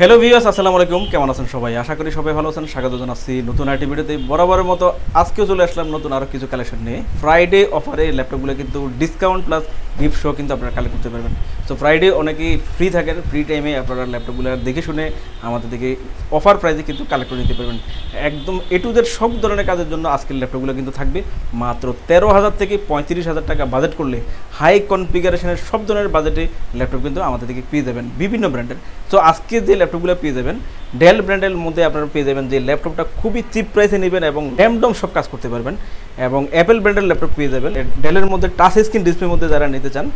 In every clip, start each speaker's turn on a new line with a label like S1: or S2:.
S1: Hello viewers, আসসালামু আলাইকুম। কেমন আছেন সবাই? আশা করি সবাই ভালো আছেন। স্বাগত জানাচ্ছি নতুন আরেকটি ভিডিওতে। বরাবরের মতো আজকেও চলে আসলাম নতুন আরও কিছু কালেকশন নিয়ে। ফ্রাইডে অফারে ল্যাপটপগুলো কিন্তু ডিসকাউন্ট প্লাস গিফট সহ কিন্তু আপনারা কালেক্ট করতে পারবেন। সো ফ্রাইডে অনেকেই ফ্রি থাকেন, ফ্রি টাইমে আপনারা ল্যাপটপগুলো দেখে শুনে আমাদের থেকে অফার প্রাইসে কিন্তু কালেক্ট করে নিতে পারবেন। একদম এ টু জেড সব ধরনের কাজের জন্য আজকের ল্যাপটপগুলো কিন্তু থাকবে মাত্র 13,000 থেকে 35,000 টাকা বাজেট করলে হাই কনফিগারেশনের সব ধরনের বাজেটে ল্যাপটপ কিন্তু আমাদের থেকে পেয়ে যাবেন বিভিন্ন ব্র্যান্ডের। সো আজকে যে ল্যাপটপগুলো পেয়ে যাবেন ডেল ব্র্যান্ডের মধ্যে আপনারা পেয়ে যাবেন যে ল্যাপটপটা খুবই চিপ প্রাইসে নেবেন এবং র্যামডম সব কাজ করতে পারবেন। এবং অ্যাপেল ব্র্যান্ডের ল্যাপটপ পেয়ে যাবেন। ডেলের মধ্যে টাচ স্ক্রিন ডিসপ্লের মধ্যে যারা নিতে চান,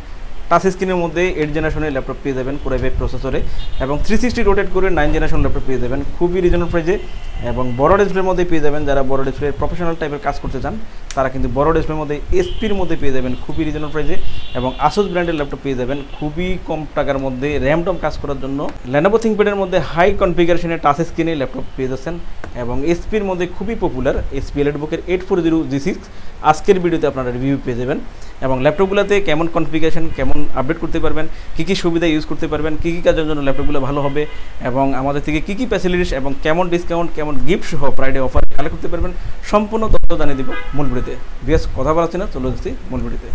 S1: টাচ স্ক্রিনের মধ্যে 8 জেনারেশনের ল্যাপটপ পেয়ে যাবেন কোর i5 প্রসেসরে এবং 360 রোটেট করে 9 জেনারেশন ল্যাপটপ পেয়ে যাবেন খুবই রিজনেবল প্রাইসে। এবং বড় ডিসপ্লের মধ্যে পেয়ে যাবেন, যারা বড় ডিসপ্লের প্রফেশনাল টাইপের কাজ করতে চান তারা কিন্তু বড় ডিসপ্লের মধ্যে এসপির মধ্যে পেয়ে যাবেন খুবই রিজনেবল প্রাইসে। এবং আসুস ব্র্যান্ডের ল্যাপটপ পেয়ে যাবেন খুবই কম টাকার মধ্যে র্যামডম কাজ করার জন্য। লেনোভো থিংকপ্যাডের মধ্যে হাই কনফিগারেশনের টাচ স্ক্রিনে ল্যাপটপ পেয়ে যাচ্ছেন। এবং এসপির মধ্যে খুবই পপুলার এসপি এলিটবুকের 840G6 আজকের ভিডিওতে আপনারা রিভিউ পেয়ে যাবেন। এবং ল্যাপটপগুলোতে কেমন কনফিগারেশন, কেমন আপডেট করতে পারবেন, কী কী সুবিধা ইউজ করতে পারবেন, কী কী কাজের জন্য ল্যাপটপগুলো ভালো হবে এবং আমাদের থেকে কী কী ফ্যাসিলিটিস এবং কেমন ডিসকাউন্ট, কেমন গিফট সহ ফ্রাইডে অফার কালেক্ট করতে পারবেন সম্পূর্ণ তথ্য জানিয়ে দিব মূল ভিডিওতে। বেশ কথা বলাচ্ছি না, চলে যাচ্ছি মূল ভিডিওতে।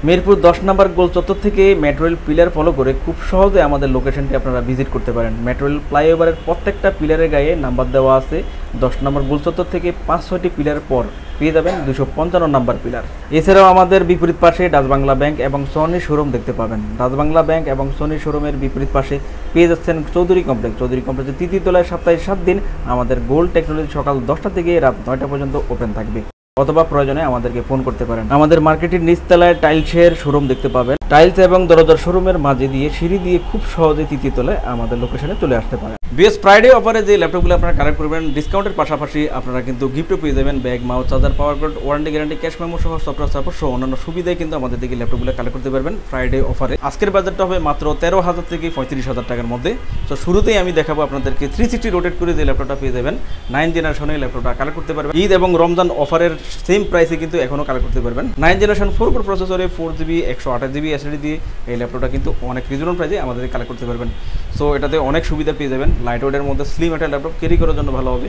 S1: মিরপুর 10 নম্বর গোল চত্বর থেকে মেট্রো রেল পিলার ফলো করে খুব সহজে আমাদের লোকেশনটি আপনারা ভিজিট করতে পারেন। মেট্রো রেল ফ্লাইওভারের প্রত্যেকটা পিলারের গায়ে নাম্বার দেওয়া আছে। 10 নম্বর গোল চত্বর থেকে 5-6টি পিলার পর পেয়ে যাবেন 255 নম্বর পিলার। এছাড়াও আমাদের বিপরীত পাশে ডাচ বাংলা ব্যাংক এবং সনি শোরুম দেখতে পাবেন। ডাচ বাংলা ব্যাংক এবং সনি শোরুমের বিপরীত পাশে পেয়ে যাচ্ছেন চৌধুরী কমপ্লেক্স। চৌধুরী কমপ্লেক্সের 3য় তলায় সপ্তাহে 7 দিন আমাদের গোল্ড টেকনোলজি সকাল 10টা থেকে রাত 9টা পর্যন্ত ওপেন থাকবে, অথবা প্রয়োজনে আমাদেরকে ফোন করতে পারেন। আমাদের মার্কেটের নিচতলায় টাইলসের শোরুম দেখতে পাবেন। টাইলস এবং দরজার শোরুমের মাঝে দিয়ে সিঁড়ি দিয়ে খুব সহজে 3য় তলায় আমাদের লোকেশনে চলে আসতে পারেন। বিএস ফ্রাইডে অফারে যে ল্যাপটপগুলো আপনারা কালেক্ট করবেন ডিসকাউন্টের পাশাপাশি আপনারা কিন্তু গিফটও পেয়ে যাবেন। Bag, mouse, charger, power card, warranty guarantee, cash memo সহ সফটওয়্যার সাপোর্ট সহ অন্যান্য সুবিধায় কিন্তু আমাদের থেকে ল্যাপটপগুলো কালেক্ট করতে পারবেন ফ্রাইডে অফারে। আজকের বাজারটা হবে মাত্র 13,000 থেকে 35,000 টাকার মধ্যে। তো শুরুতেই আমি দেখাবো আপনাদেরকে 360 রোটেট করে যে ল্যাপটপটা পেয়ে যাবেন 9 জেনারেশনের ল্যাপটপটা কালেক্ট করতে পারবেন। ঈদ এবং রমজান অফারের সেম প্রাইসে কিন্তু এখনও কালেক্ট করতে পারবেন। 9 জেনারেশন 4 কোর প্রসেসরে 4GB 128GB এসএসডি দিয়ে এই ল্যাপটপটা কিন্তু অনেক রিজনেবল প্রাইসে আমাদের কালেক্ট করতে পারবেন। সো এটাতে অনেক সুবিধা পেয়ে যাবেন। লাইট ওয়েটের মধ্যে স্লিম একটা ল্যাপটপ ক্যারি করার জন্য ভালো হবে,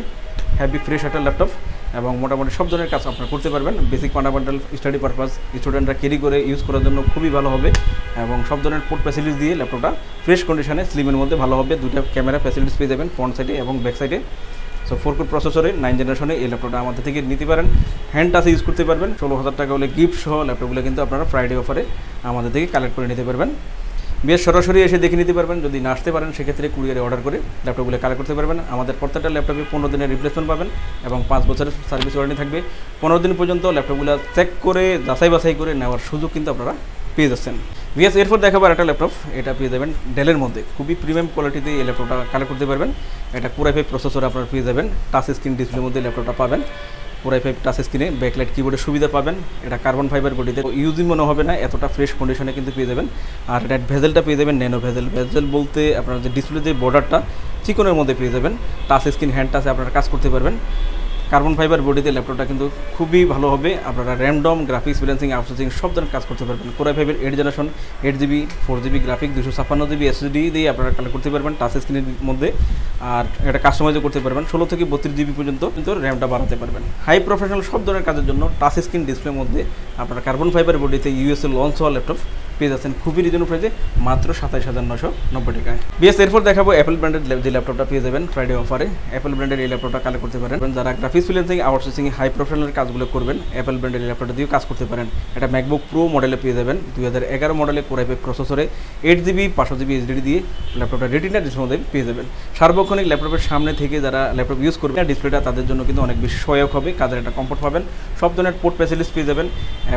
S1: হ্যাভি ফ্রেশ একটা ল্যাপটপ এবং মোটামুটি সব ধরনের কাজ আপনারা করতে পারবেন। বেসিক ফান্ডামেন্টাল স্টাডি পারপাস স্টুডেন্টরা ক্যারি করে ইউজ করার জন্য খুবই ভালো হবে এবং সব ধরনের পোর্ট ফ্যাসিলিটিস দিয়ে ল্যাপটপটা ফ্রেশ কন্ডিশনে স্লিমের মধ্যে ভালো হবে। দুটো ক্যামেরা ফ্যাসিলিটিস পেয়ে যাবেন ফ্রন্ট সাইডে এবং ব্যাক সাইডে। সো 4 কোর প্রসেসরে 9 জেনারেশনে এই ল্যাপটপটা আমাদের থেকে নিতে পারেন। হ্যান্ড টাচে ইউজ করতে পারবেন। 16,000 টাকা হলে গিফট সহ ল্যাপটপগুলো কিন্তু আপনারা ফ্রাইডে অফারে আমাদের থেকে কালেক্ট করে নিতে পারবেন। বেশ সরাসরি এসে দেখে নিতে পারবেন। যদি না আসতে পারেন সেক্ষেত্রে কুরিয়ারে অর্ডার করে ল্যাপটপগুলো কালেক্ট করতে পারবেন। আমাদের প্রত্যেকটা ল্যাপটপে 15 দিনের রিপ্লেসমেন্ট পাবেন এবং 5 বছরের সার্ভিস ওয়ারেন্টি থাকবে। 15 দিন পর্যন্ত ল্যাপটপগুলো চেক করে যাচাই বাছাই করে নেওয়ার সুযোগ কিন্তু আপনারা পেয়ে যাচ্ছেন। ভিএস এরপর দেখাবো একটা ল্যাপটপ, এটা পেয়ে যাবেন ডেলের মধ্যে খুবই প্রিমিয়াম কোয়ালিটিতে এই ল্যাপটপটা কালেক্ট করতে পারবেন। এটা কোর i5 প্রসেসর আপনারা পেয়ে যাবেন। টাচ স্ক্রিন ডিসপ্লের মধ্যে ল্যাপটপটা পাবেন। কোর i5 টাচ স্ক্রিনে ব্যাকলাইট কিবোর্ডের সুবিধা পাবেন। এটা কার্বন ফাইবার বডিতে ইউজই মনে হবে না, এতটা ফ্রেশ কন্ডিশনে কিন্তু পেয়ে যাবেন। আর এটা ভেজেলটা পেয়ে যাবেন ন্যানো ভেজেল। ভেজেল বলতে আপনার যে ডিসপ্লে যে বর্ডারটা চিকনের মধ্যে পেয়ে যাবেন। টাচ স্ক্রিন হ্যান্ড টাচে আপনারা কাজ করতে পারবেন। কার্বন ফাইবার বডিতে ল্যাপটপটা কিন্তু খুবই ভালো হবে। আপনারা র্যান্ডম গ্রাফিক্স ব্যালেন্সিং, আউটসোর্সিং সব ধরনের কাজ করতে পারবেন। Core i5 8 generation 8GB 4GB graphic 256GB SSD দিয়ে আপনারা কালেক্ট করতে পারবেন টাচ স্ক্রিনের মধ্যে। আর এটা কাস্টমাইজও করতে পারবেন। 16 থেকে 32GB পর্যন্ত কিন্তু র্যামটা বাড়াতে পারবেন। হাই প্রফেশনাল সব ধরনের কাজের জন্য টাচ স্ক্রিন ডিসপ্লের মধ্যে আপনারা কার্বন ফাইবার বডিতে ইউএসএ লঞ্চ হওয়া ল্যাপটপ পেয়ে যাচ্ছেন খুবই রিজনেবল প্রাইসে মাত্র 27,990 টাকায়। বিএস এরপর দেখাবো অ্যাপেল ব্র্যান্ডের যে ল্যাপটপটা পেয়ে যাবেন ফ্রাইডে অফারে। অ্যাপেল ব্র্যান্ডের এই ল্যাপটপটা কালেক্ট করতে পারেন। যারা graphics freelancing, outsourcing, high professional কাজগুলো করবেন অ্যাপেল ব্র্যান্ডের এই ল্যাপটপটা দিয়েও কাজ করতে পারেন। এটা ম্যাকবুক প্রো মডেলে পেয়ে যাবেন 2011 মডেলে কোর i5 প্রসেসরে 8GB 500GB এসএসডি দিয়ে ল্যাপটপটা রেটিনা ডিসপ্লের মধ্যে পেয়ে যাবেন। সার্বক্ষণিক ল্যাপটপের সামনে থেকে যারা ল্যাপটপ ইউজ করবেন ডিসপ্লেটা তাদের জন্য কিন্তু অনেক বেশি সহায়ক হবে, কাজের একটা কমফোর্ট পাবেন। সব ধরনের পোর্ট ফ্যাসিলিটিস পেয়ে যাবেন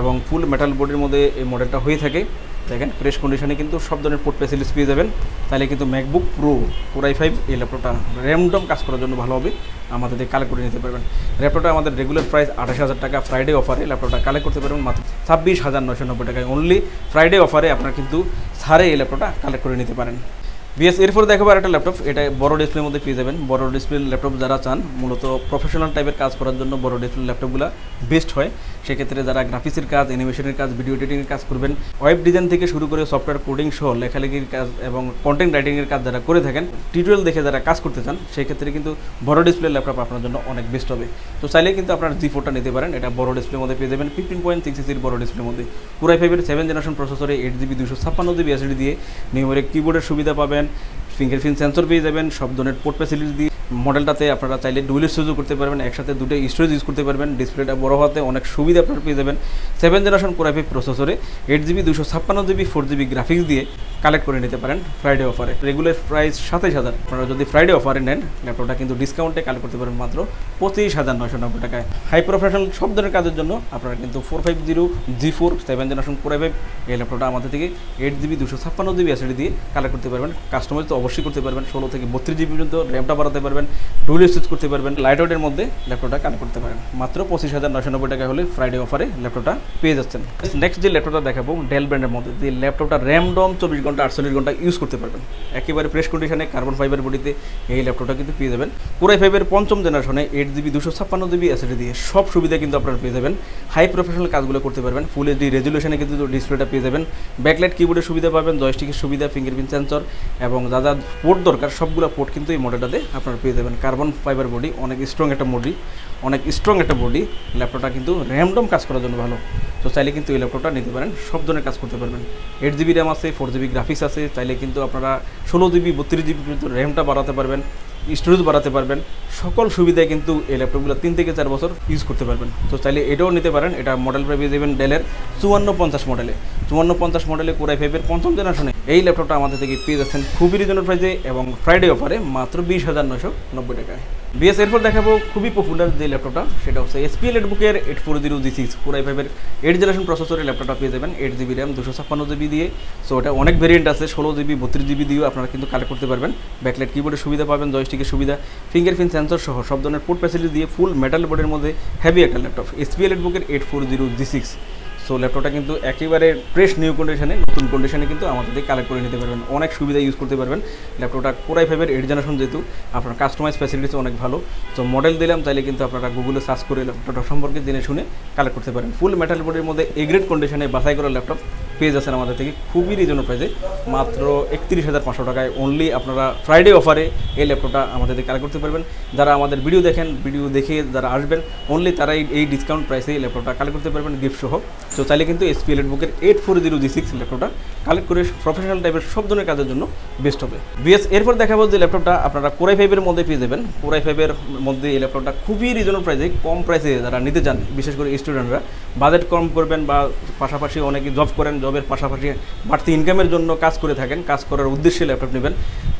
S1: এবং ফুল মেটাল বডির মধ্যে এই মডেলটা হয়ে থাকে। দেখেন ফ্রেশ কন্ডিশনে কিন্তু সব ধরনের পোর্ট ফ্যাসিলিটিস পেয়ে যাবেন। তাহলে কিন্তু ম্যাকবুক প্রো কোর i5 এই ল্যাপটপটা র্যান্ডম কাজ করার জন্য ভালো হবে, আমাদের কালেক্ট করে নিতে পারবেন। ল্যাপটপটা আমাদের রেগুলার প্রাইস 28,000 টাকা, ফ্রাইডে অফারে ল্যাপটপটা কালেক্ট করতে পারবেন মাত্র 26,990 টাকায়। অনলি ফ্রাইডে অফারে আপনারা কিন্তু ছাড়ে এই ল্যাপটপটা কালেক্ট করে নিতে পারেন। বিএস এরপর দেখাবো একটা ল্যাপটপ, এটা বড় ডিসপ্লের মধ্যে পেয়ে যাবেন। বড় ডিসপ্লে ল্যাপটপ যারা চান, মূলত প্রফেশনাল টাইপের কাজ করার জন্য বড় ডিসপ্লে ল্যাপটপগুলো বেস্ট হয়। সেক্ষেত্রে যারা গ্রাফিক্সের কাজ, অ্যানিমেশনের কাজ, ভিডিও এডিটিংয়ের কাজ করবেন, ওয়েব ডিজাইন থেকে শুরু করে সফটওয়্যার কোডিং সহ লেখালেখির কাজ এবং কন্টেন্ট রাইটিংয়ের কাজ যারা করে থাকেন, টিউটোরিয়াল দেখে যারা কাজ করতে চান, সেক্ষেত্রে কিন্তু বড় ডিসপ্লে ল্যাপটপ আপনার জন্য অনেক বেস্ট হবে। তো চাইলে কিন্তু আপনার G4টা নিতে পারেন। এটা বড় ডিসপ্লের মধ্যে পেয়ে যাবেন 15.6 ইঞ্চির বড় ডিসপ্লের মধ্যে। Core i5-এর 7th জেনারেশন প্রসেসরে 8GB 256GB SSD দিয়ে নিউমেরিক কিবোর্ডের সুবিধা পাবেন, ফিঙ্গারপ্রিন্ট সেন্সর পেয়ে যাবেন, সব ধরনের পোর্ট ফ্যাসিলিটি দিয়ে মডেলটাতে আপনারা চাইলে ডুয়েল স্টোরেজও করতে পারবেন, একসাথে দুটো স্টোরেজ ইউজ করতে পারবেন। ডিসপ্লেটা বড় হওয়াতে অনেক সুবিধা আপনারা পেয়ে যাবেন। 7th জেনারেশন Core i5 প্রসেসরে 8GB 256GB 4GB গ্রাফিক্স দিয়ে কালেক্ট করে নিতে পারেন ফ্রাইডে অফারে। রেগুলার প্রাইস 27,000, আপনারা যদি ফ্রাইডে অফারে নেন ল্যাপটপটা কিন্তু ডিসকাউন্টে কালেক্ট করতে পারেন মাত্র 25,990 টাকায়। হাই প্রফেশনাল সব ধরনের কাজের জন্য আপনারা কিন্তু 450 G4 7th generation Core i5 এই ল্যাপটপটা আমাদের থেকে 8GB 256GB SSD দিয়ে কালেক্ট করতে পারবেন। কাস্টমাইজ তো অবশ্যই করতে পারবেন, 16 থেকে 32GB পর্যন্ত র্যামটা বাড়াতে পারবেন, ডুয়েল স্টোরেজ করতে পারবেন, লাইট ওয়েটের মধ্যে ল্যাপটপটা কালেক্ট করতে পারেন। মাত্র 25,990 টাকা হলে ফ্রাইডে অফারে ল্যাপটপটা পেয়ে যাচ্ছেন। নেক্সট যে ল্যাপটপটা দেখাবো ডেল ব্র্যান্ডের মধ্যে, যে ল্যাপটপটা র্যামডম 24 ঘন্টা 48 ঘন্টা ইউজ করতে পারবেন, একেবারে ফ্রেশ কন্ডিশনে কার্বন ফাইবার বডিতে এই ল্যাপটপটা কিন্তু পেয়ে যাবেন। Core i5-এর 5ম জেনারেশনে 8GB 256GB SSD দিয়ে সব সুবিধা কিন্তু আপনারা পেয়ে যাবেন। হাই প্রফেশনাল কাজগুলো করতে পারবেন, ফুল HD রেজুলেশনে কিন্তু ডিসপ্লেটা পেয়ে যাবেন, ব্যাকলাইট কিবোর্ডের সুবিধা পাবেন, জয়স্টিকের সুবিধা, ফিঙ্গারপ্রিন্ট সেন্সর এবং যা যা পোর্ট দরকার সবগুলো পোর্ট কিন্তু এই মডেলটাতে আপনারা পেয়ে যাবেন। কার্বন ফাইবার বডি, অনেক স্ট্রং একটা বডি, ল্যাপটপটা কিন্তু র্যামডম কাজ করার জন্য ভালো। তো চাইলে কিন্তু এই ল্যাপটপটা নিতে পারেন, সব ধরনের কাজ করতে পারবেন। 8GB র্যাম আছে, 4GB গ্রাফিক্স আছে, চাইলে কিন্তু আপনারা 16GB 32GB পর্যন্ত র্যামটা বাড়াতে পারবেন, স্টোরেজ বাড়াতে পারবেন, সকল সুবিধায় কিন্তু এই ল্যাপটপগুলো 3 থেকে 4 বছর ইউজ করতে পারবেন। তো চাইলে এটাও নিতে পারেন। এটা মডেল পেয়ে যাবেন ডেলের 5450 মডেলে। 5450 মডেলে Core i5-এর 5ম জেনারেশনে এই ল্যাপটপটা আমাদের থেকে পেয়ে যাচ্ছেন খুবই রিজনেবল প্রাইসে এবং ফ্রাইডে অফারে মাত্র 20,990 টাকায়। বিএস এরপর দেখাবো খুবই পপুলার যে ল্যাপটপটা, সেটা হচ্ছে HP এলিটবুকের 840G6 Core i5-এর 8th generation প্রসেসরে ল্যাপটপটা পেয়ে যাবেন 8GB র্যাম 256GB দিয়ে। সো এটা অনেক ভেরিয়েন্ট আছে, 16GB 32GB দিয়েও আপনারা কিন্তু কালেক্ট করতে পারবেন। ব্যাকলাইট কিবোর্ডের সুবিধা পাবেন, জয়স্টিকের সুবিধা, ফিঙ্গারপ্রিন্ট সেন্সর সহ সব ধরনের পোর্ট ফ্যাসিলিটি দিয়ে ফুল মেটাল বোর্ডের মধ্যে হেভি একটা ল্যাপটপ HP এলিটবুকের 840G6। সো ল্যাপটপটা কিন্তু একেবারে ফ্রেশ নিউ কন্ডিশনে, নতুন কন্ডিশনে কিন্তু আমাদের থেকে কালেক্ট করে নিতে পারবেন, অনেক সুবিধা ইউজ করতে পারবেন। ল্যাপটপটা Core i5-এর 8th জেনারেশন যেহেতু আপনার কাস্টমাইজ ফ্যাসিলিটিস অনেক ভালো। তো মডেল দিলাম, চাইলে কিন্তু আপনারা গুগলে সার্চ করে ল্যাপটপটা সম্পর্কে জেনে শুনে কালেক্ট করতে পারেন। ফুল মেটাল বোর্ডের মধ্যে এ গ্রেড কন্ডিশনে বাছাই করা ল্যাপটপ পেয়ে যাচ্ছেন আমাদের থেকে খুবই রিজনেবল প্রাইসে মাত্র 31,500 টাকায়। অনলি আপনারা ফ্রাইডে অফারে এই ল্যাপটপটা আমাদের থেকে কালেক্ট করতে পারবেন। যারা আমাদের ভিডিও দেখেন, ভিডিও দেখে যারা আসবেন, অনলি তারাই এই ডিসকাউন্ট প্রাইসে এই ল্যাপটপটা কালেক্ট করতে পারবেন গিফট সহ। তো চাইলে কিন্তু HP এলিটবুকের 840G6 ল্যাপটপটা কালেক্ট করে প্রফেশনাল টাইপের সব ধরনের কাজের জন্য বেস্ট হবে। বিএস এরপর দেখাবো যে ল্যাপটপটা আপনারা Core i5-এর মধ্যে পেয়ে যাবেন। Core i5-এর মধ্যে এই ল্যাপটপটা খুবই রিজনেবল প্রাইসে, কম প্রাইসে যারা নিতে চান, বিশেষ করে স্টুডেন্টরা বাজেট কম করবেন বা পাশাপাশি অনেকে জব করেন, জবের পাশাপাশি বাড়তি ইনকামের জন্য কাজ করে থাকেন, কাজ করার উদ্দেশ্যে ল্যাপটপ নেবেন,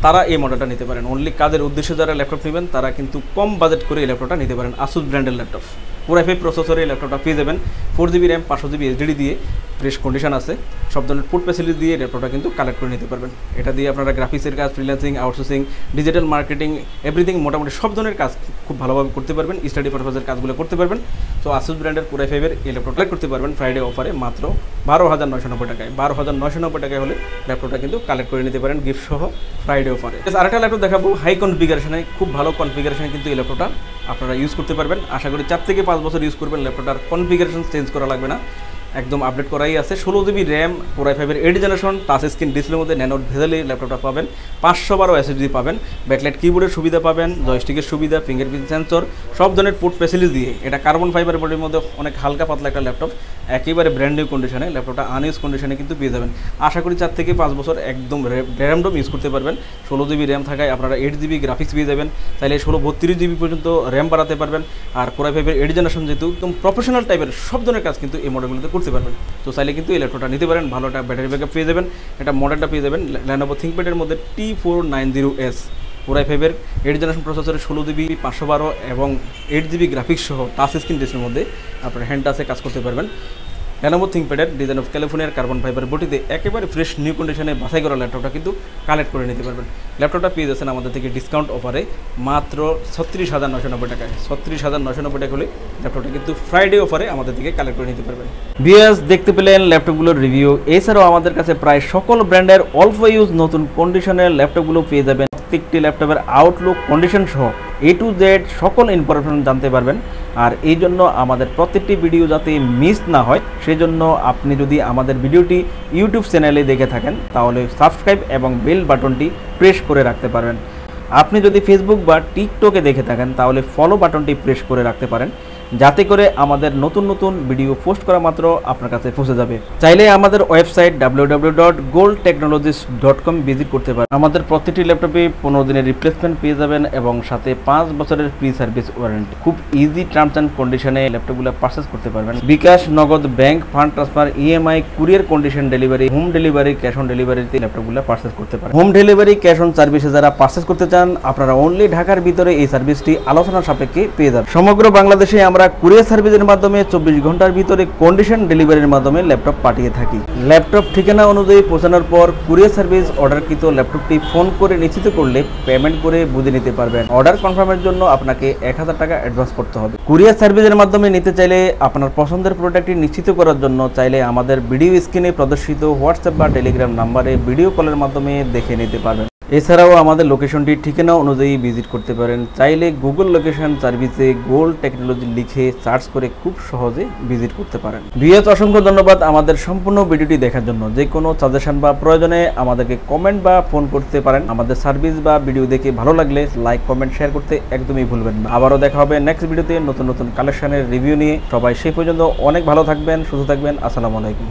S1: তারা এই মডেলটা নিতে পারেন। অনলি কাজের উদ্দেশ্যে যারা ল্যাপটপ নেবেন তারা কিন্তু কম বাজেট করে এই ল্যাপটপটা নিতে পারেন। Asus ব্র্যান্ডের ল্যাপটপ Core i5 প্রসেসরে এই ল্যাপটপটা পেয়ে যাবেন 4GB র্যাম 500GB SSD দিয়ে, ফ্রেশ কন্ডিশন আছে, সব ধরনের পোর্ট ফ্যাসিলিটি দিয়ে ল্যাপটপটা কিন্তু কালেক্ট করে নিতে পারবেন। এটা দিয়ে আপনারা গ্রাফিক্সের কাজ, freelancing, outsourcing, digital marketing, everything মোটামুটি সব ধরনের কাজ খুব ভালোভাবে করতে পারবেন, স্টাডি পারপাসের কাজগুলো করতে পারবেন। তো Asus ব্র্যান্ডের Core i5-এর এই ল্যাপটপ কালেক্ট করতে পারবেন ফ্রাইডে অফারে মাত্র 12,990 টাকায়। 12,990 টাকায় হলে ল্যাপটপটা কিন্তু কালেক্ট করে নিতে পারেন গিফট সহ ফ্রাইডে অফারে। আরেকটা ল্যাপটপ দেখাবো হাই কনফিগারেশনে, খুব ভালো কনফিগারেশনে কিন্তু এই ল্যাপটপটা আপনারা ইউজ করতে পারবেন। আশা করি 4 থেকে 5 বছর ইউজ করবেন, ল্যাপটপটার কনফিগারেশন চেঞ্জ করা লাগবে না, একদম আপডেট করাই আছে। 16GB RAM, Core i5-এর 8th generation, touch screen ডিসপ্লের মধ্যে ন্যানো ভেজেল ল্যাপটপটা পাবেন, 512 SSD পাবেন, ব্যাকলাইট কিবোর্ডের সুবিধা পাবেন, জয়স্টিকের সুবিধা, ফিঙ্গারপ্রিন্ট সেন্সর, সব ধরনের পোর্ট ফ্যাসিলিটি দিয়ে। এটা কার্বন ফাইবার বডির মধ্যে অনেক হালকা পাতলা একটা ল্যাপটপ, একেবারে ব্র্যান্ড নিউ কন্ডিশনে, ল্যাপটপটা আনইউজ কন্ডিশনে কিন্তু পেয়ে যাবেন। আশা করি 4 থেকে 5 বছর একদম র্যামডম ইউজ করতে পারবেন। 16GB র্যাম থাকায় আপনারা 8GB গ্রাফিক্স পেয়ে যাবেন, তাইলে 32GB পর্যন্ত র্যাম বাড়াতে পারবেন। আর Core i5-এর 8th জেনারেশন যেহেতু একদম প্রফেশনাল টাইপের সব ধরনের কাজ কিন্তু এই মডেলগুলোতে করতে পারবেন। তো চাইলে কিন্তু এই ল্যাপটপটা নিতে পারেন, ভালো একটা ব্যাটারি ব্যাকআপ পেয়ে যাবেন। এটা মডেলটা পেয়ে যাবেন Lenovo ThinkPad-এর মধ্যে T490S Core i5-এর 8th জেনারেশন প্রসেসরে 16GB 512 এবং 8GB গ্রাফিক্স সহ টাচ স্ক্রিন ডিসপ্লের মধ্যে আপনার হ্যান্ড টাচে কাজ করতে পারবেন। Lenovo ThinkPad ডিজাইন অফ ক্যালিফোর্নিয়ার কার্বন ফাইবার বডিতে একেবারে ফ্রেশ নিউ কন্ডিশনে বাছাই করা ল্যাপটপটা কিন্তু কালেক্ট করে নিতে পারবেন। ল্যাপটপটা পেয়ে যাচ্ছেন আমাদের থেকে ডিসকাউন্ট অফারে মাত্র 36,990 টাকায়। 36,990 টাকা হলে ল্যাপটপটা কিন্তু ফ্রাইডে অফারে আমাদের থেকে কালেক্ট করে নিতে পারবেন। ভিউয়ার্স, দেখতে পেলেন ল্যাপটপগুলোর রিভিউ। এছাড়াও আমাদের কাছে প্রায় সকল ব্র্যান্ডের অল্প ইউজ নতুন কন্ডিশনের ল্যাপটপগুলো পেয়ে যাবেন। প্রত্যেকটি ল্যাপটপের আউটলুক, কন্ডিশন সহ A to Z সকল ইনফরমেশন জানতে পারবেন। আর এই জন্য আমাদের প্রত্যেকটি ভিডিও যাতে মিস না হয় সেজন্য আপনি যদি আমাদের ভিডিওটি ইউটিউব চ্যানেলে দেখে থাকেন তাহলে সাবস্ক্রাইব এবং বেল বাটনটি প্রেস করে রাখতে পারবেন। আপনি যদি ফেসবুক বা টিকটকে দেখে থাকেন তাহলে ফলো বাটনটি প্রেস করে রাখতে পারেন, যাতে করে আমাদের নতুন নতুন ভিডিও পোস্ট করা মাত্র আপনার কাছে পৌঁছে যাবে। চাইলে আমাদের ওয়েবসাইট www.goldtechnologies.com ভিজিট করতে পারেন। আমাদের প্রতিটি ল্যাপটপে 15 দিনের রিপ্লেসমেন্ট পেয়ে যাবেন এবং সাথে 5 বছরের ফ্রি সার্ভিস ওয়ারেন্টি। খুব ইজি টার্মস অ্যান্ড কন্ডিশনে ল্যাপটপগুলো পারচেস করতে পারবেন। বিকাশ, নগদ, bank, fund transfer, EMI, courier condition delivery, home delivery, cash on ডেলিভারিতে ল্যাপটপগুলো পারচেস করতে পারেন। হোম ডেলিভারি, ক্যাশ অন সার্ভিসে যারা পারচেস করতে চান আপনারা অনলি ঢাকার ভিতরে এই সার্ভিসটি আলোচনা সাপেক্ষে পেয়ে যাবেন। সমগ্র বাংলাদেশে আমরা কুরিয়ার সার্ভিসের মাধ্যমে 24 ঘন্টার ভিতরে কন্ডিশন ডেলিভারির মাধ্যমে ল্যাপটপ পাঠিয়ে থাকি। ল্যাপটপ ঠিকানা অনুযায়ী পৌঁছানোর পর কুরিয়ার সার্ভিস অর্ডারকৃত ল্যাপটপটি ফোন করে নিশ্চিত করলে পেমেন্ট করে বুঝে নিতে পারবেন। অর্ডার কনফার্মের জন্য আপনাকে 1000 টাকা অ্যাডভান্স করতে হবে। কুরিয়ার সার্ভিসের মাধ্যমে নিতে চাইলে আপনার পছন্দের প্রোডাক্টটি নিশ্চিত করার জন্য চাইলে আমাদের ভিডিও স্ক্রিনে প্রদর্শিত হোয়াটসঅ্যাপ বা টেলিগ্রাম নাম্বারে ভিডিও কলের মাধ্যমে দেখে নিতে পারবেন। এছাড়াও আমাদের লোকেশনটি ঠিকানা অনুযায়ী ভিজিট করতে পারেন। চাইলে গুগল লোকেশন সার্ভিসে গোল্ড টেকনোলজি লিখে সার্চ করে খুব সহজে ভিজিট করতে পারেন। ভিউয়ার্স, অসংখ্য ধন্যবাদ আমাদের সম্পূর্ণ ভিডিওটি দেখার জন্য। যে কোনো সাজেশন বা প্রয়োজনে আমাদেরকে কমেন্ট বা ফোন করতে পারেন। আমাদের সার্ভিস বা ভিডিও দেখে ভালো লাগলে লাইক, কমেন্ট, শেয়ার করতে একদমই ভুলবেন না। আবারও দেখা হবে নেক্সট ভিডিওতে নতুন নতুন কালেকশনের রিভিউ নিয়ে। সবাই সেই পর্যন্ত অনেক ভালো থাকবেন, সুস্থ থাকবেন। আসসালামু আলাইকুম।